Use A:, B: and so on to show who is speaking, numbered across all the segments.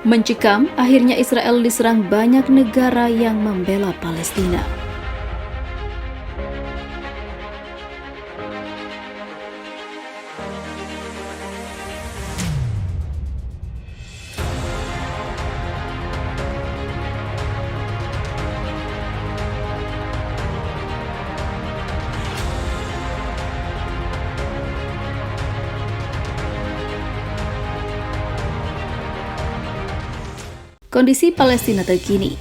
A: Mencekam, akhirnya Israel diserang banyak negara yang membela Palestina. Kondisi Palestina terkini.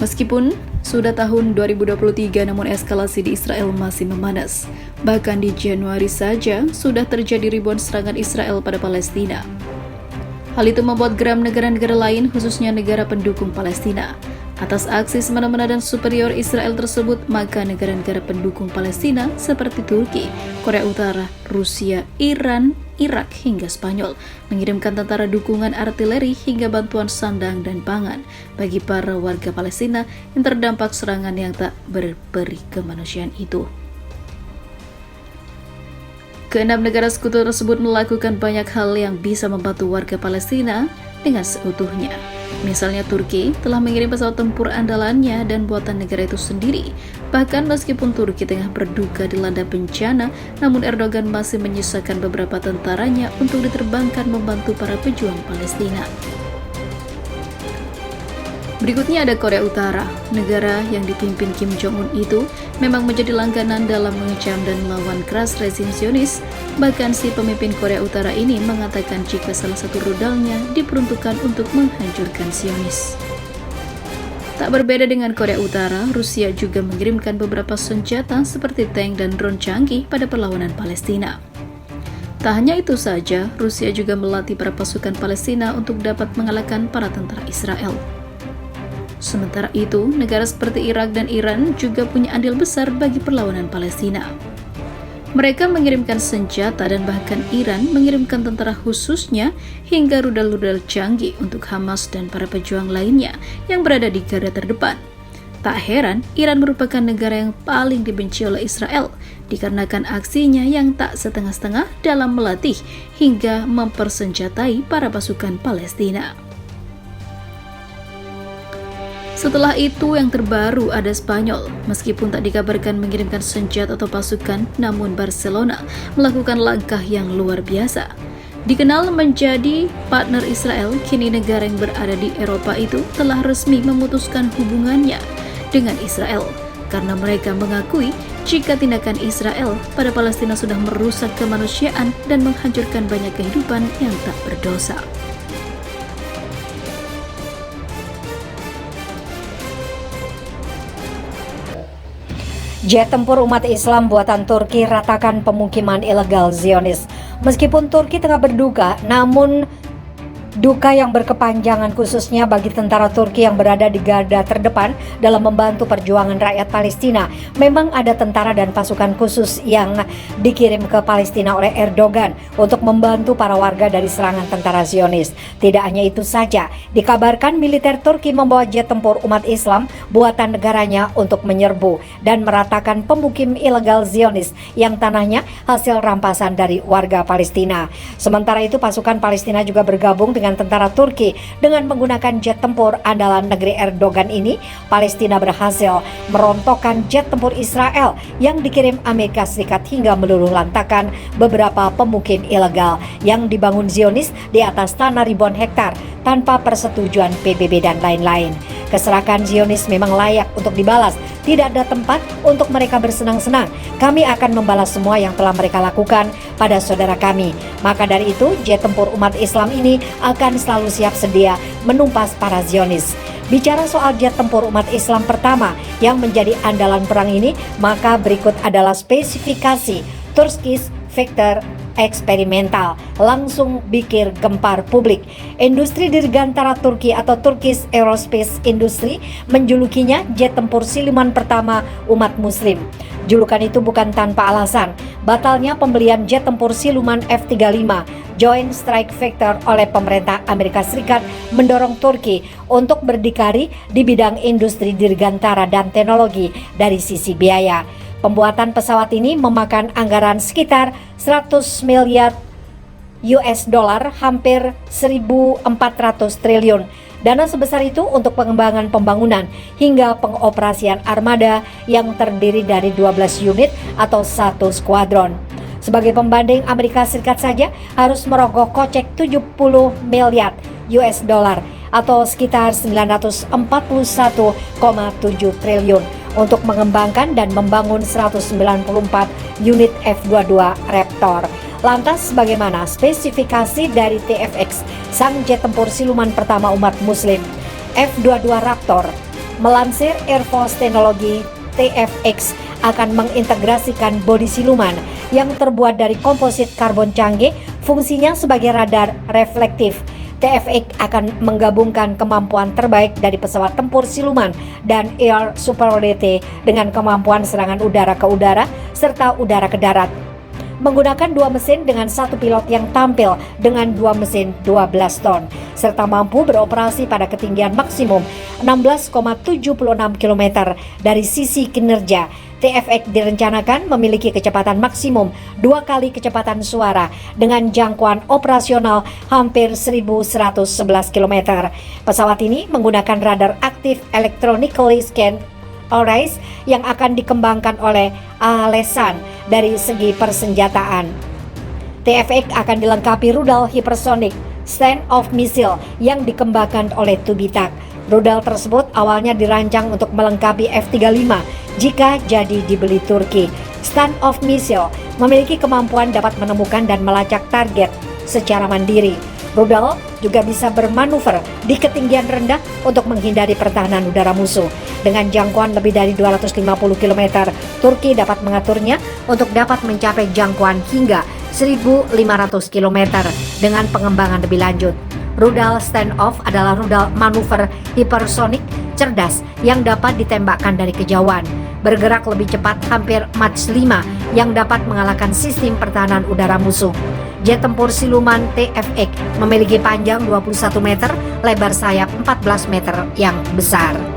A: Meskipun sudah tahun 2023 namun eskalasi di Israel masih memanas. Bahkan di Januari saja sudah terjadi ribuan serangan Israel pada Palestina. Hal itu membuat geram negara-negara lain khususnya negara pendukung Palestina. Atas aksi semena-mena dan superior Israel tersebut, maka negara-negara pendukung Palestina seperti Turki, Korea Utara, Rusia, Iran, Irak hingga Spanyol mengirimkan tentara dukungan artileri hingga bantuan sandang dan pangan bagi para warga Palestina yang terdampak serangan yang tak berperi kemanusiaan itu. Keenam negara sekutu tersebut melakukan banyak hal yang bisa membantu warga Palestina dengan seutuhnya. Misalnya Turki telah mengirim pesawat tempur andalannya dan buatan negara itu sendiri. Bahkan meskipun Turki tengah berduka dilanda bencana, namun Erdogan masih menyisakan beberapa tentaranya untuk diterbangkan membantu para pejuang Palestina. Berikutnya ada Korea Utara. Negara yang dipimpin Kim Jong-un itu memang menjadi langganan dalam mengecam dan melawan keras rezim Zionis. Bahkan si pemimpin Korea Utara ini mengatakan jika salah satu rudalnya diperuntukkan untuk menghancurkan Zionis. Tak berbeda dengan Korea Utara, Rusia juga mengirimkan beberapa senjata seperti tank dan drone canggih pada perlawanan Palestina. Tak hanya itu saja, Rusia juga melatih para pasukan Palestina untuk dapat mengalahkan para tentara Israel. Sementara itu, negara seperti Irak dan Iran juga punya andil besar bagi perlawanan Palestina. Mereka mengirimkan senjata dan bahkan Iran mengirimkan tentara khususnya hingga rudal-rudal canggih untuk Hamas dan para pejuang lainnya yang berada di garda terdepan. Tak heran, Iran merupakan negara yang paling dibenci oleh Israel dikarenakan aksinya yang tak setengah-setengah dalam melatih hingga mempersenjatai para pasukan Palestina. Setelah itu yang terbaru ada Spanyol. Meskipun tak dikabarkan mengirimkan senjata atau pasukan, namun Barcelona melakukan langkah yang luar biasa. Dikenal menjadi partner Israel, kini negara yang berada di Eropa itu telah resmi memutuskan hubungannya dengan Israel karena mereka mengakui jika tindakan Israel pada Palestina sudah merusak kemanusiaan dan menghancurkan banyak kehidupan yang tak berdosa.
B: Jet tempur umat Islam buatan Turki ratakan pemukiman ilegal Zionis. Meskipun Turki tengah berduka, namun duka yang berkepanjangan khususnya bagi tentara Turki yang berada di garda terdepan dalam membantu perjuangan rakyat Palestina. Memang ada tentara dan pasukan khusus yang dikirim ke Palestina oleh Erdogan untuk membantu para warga dari serangan tentara Zionis. Tidak hanya itu saja, dikabarkan militer Turki membawa jet tempur umat Islam buatan negaranya untuk menyerbu dan meratakan pemukim ilegal Zionis yang tanahnya hasil rampasan dari warga Palestina. Sementara itu pasukan Palestina juga bergabung dengan tentara Turki. Dengan menggunakan jet tempur andalan negeri Erdogan ini, Palestina berhasil merontokkan jet tempur Israel yang dikirim Amerika Serikat hingga meluluh lantakan beberapa pemukim ilegal yang dibangun Zionis di atas tanah ribuan hektar tanpa persetujuan PBB dan lain-lain. Keserakan Zionis memang layak untuk dibalas. Tidak ada tempat untuk mereka bersenang-senang. Kami akan membalas semua yang telah mereka lakukan pada saudara kami. Maka dari itu, jet tempur umat Islam ini akan selalu siap sedia menumpas para Zionis. Bicara soal jet tempur umat Islam pertama yang menjadi andalan perang ini, maka berikut adalah spesifikasi Turkish Fighter eksperimental, langsung bikin gempar publik. Industri dirgantara Turki atau Turkish Aerospace Industry menjulukinya jet tempur siluman pertama umat muslim. Julukan itu bukan tanpa alasan. Batalnya pembelian jet tempur siluman F-35 Joint Strike Fighter oleh pemerintah Amerika Serikat mendorong Turki untuk berdikari di bidang industri dirgantara dan teknologi dari sisi biaya. Pembuatan pesawat ini memakan anggaran sekitar 100 miliar US dollar hampir 1.400 triliun. Dana sebesar itu untuk pengembangan pembangunan hingga pengoperasian armada yang terdiri dari 12 unit atau 1 skuadron. Sebagai pembanding, Amerika Serikat saja harus merogoh kocek 70 miliar US dollar atau sekitar 941,7 triliun untuk mengembangkan dan membangun 194 unit F-22 Raptor. Lantas bagaimana spesifikasi dari TFX, sang jet tempur siluman pertama umat muslim? F-22 Raptor, melansir Air Force Teknologi, TFX akan mengintegrasikan bodi siluman yang terbuat dari komposit karbon canggih, fungsinya sebagai radar reflektif. TFX akan menggabungkan kemampuan terbaik dari pesawat tempur siluman dan air superiority dengan kemampuan serangan udara ke udara serta udara ke darat. Menggunakan 2 mesin dengan 1 pilot yang tampil dengan 2 mesin 12 ton, serta mampu beroperasi pada ketinggian maksimum 16,76 km dari sisi kinerja. TFX direncanakan memiliki kecepatan maksimum 2 kali kecepatan suara dengan jangkauan operasional hampir 1.111 km. Pesawat ini menggunakan radar aktif electronically scanned arrays yang akan dikembangkan oleh Alesan. Dari segi persenjataan, TFX akan dilengkapi rudal hipersonic stand-off missile yang dikembangkan oleh Tubitak. Rudal tersebut awalnya dirancang untuk melengkapi F-35 jika jadi dibeli Turki. Stand-off missile memiliki kemampuan dapat menemukan dan melacak target secara mandiri. Rudal juga bisa bermanuver di ketinggian rendah untuk menghindari pertahanan udara musuh. Dengan jangkauan lebih dari 250 km, Turki dapat mengaturnya untuk dapat mencapai jangkauan hingga 1.500 km dengan pengembangan lebih lanjut. Rudal stand-off adalah rudal manuver hipersonik cerdas yang dapat ditembakkan dari kejauhan, bergerak lebih cepat hampir Mach 5 yang dapat mengalahkan sistem pertahanan udara musuh. Jet tempur siluman TFX memiliki panjang 21 meter, lebar sayap 14 meter yang besar.